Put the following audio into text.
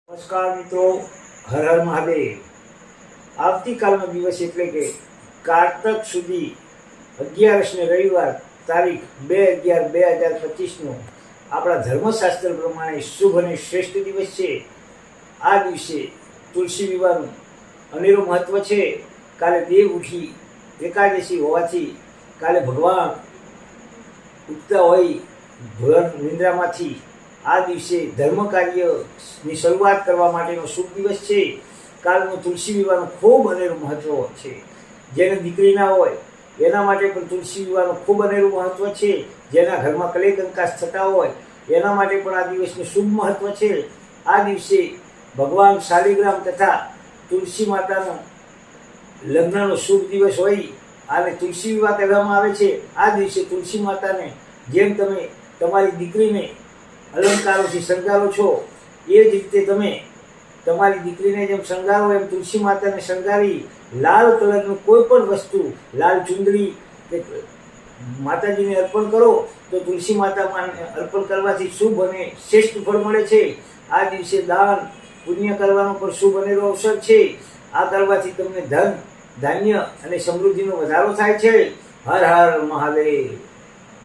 નમસ્કાર મિત્રો, હર હર મહાદેવ। આવતીકાલનો દિવસ એટલે કે કારતક સુધી 11 ને રવિવાર તારીખ 2/11/2025નો આપણા ધર્મશાસ્ત્ર પ્રમાણે શુભ અને શ્રેષ્ઠ દિવસ છે। આ દિવસે તુલસી વિવાહનું અનેરું મહત્વ છે। કાલે દેવ ઉઠી એકાદશી હોવાથી કાલે ભગવાન ઉઠતા હોય ભર નિંદ્રામાંથી આ દિવસે ધર્મ કાર્યની શરૂઆત કરવા માટેનો શુભ દિવસ છે। કાલનો તુલસી વિવાહનું ખૂબ અનેરું મહત્વ છે। જેને દીકરી ના હોય એના માટે પણ તુલસી વિવાહનું ખૂબ અનેરું મહત્વ છે। જેના ઘરમાં કલેહ કંકાસ થતા હોય એના માટે પણ આ દિવસનું શુભ મહત્વ છે। આ દિવસે ભગવાન શાલિગ્રામ તથા તુલસી માતાનો લગ્નનો શુભ દિવસ હોય અને તુલસી વિવાહ કહેવામાં આવે છે। આ દિવસે તુલસી માતાને જેમ તમે તમારી દીકરીને અલંકારોથી શણગારો છો એ જ રીતે તમે તમારી દીકરીને જેમ શણગારો એમ તુલસી માતાને શણગારી લાલ કલરનું કોઈ પણ વસ્તુ, લાલ ચુંદડી કે માતાજીને અર્પણ કરો તો તુલસી માતામાં અર્પણ કરવાથી શુભ અને શ્રેષ્ઠ ફળ મળે છે। આ દિવસે દાન પુણ્ય કરવાનો પણ શુભ અનેરો અવસર છે। આ કરવાથી તમને ધન, ધાન્ય અને સમૃદ્ધિનો વધારો થાય છે। હર હર મહાદેવ।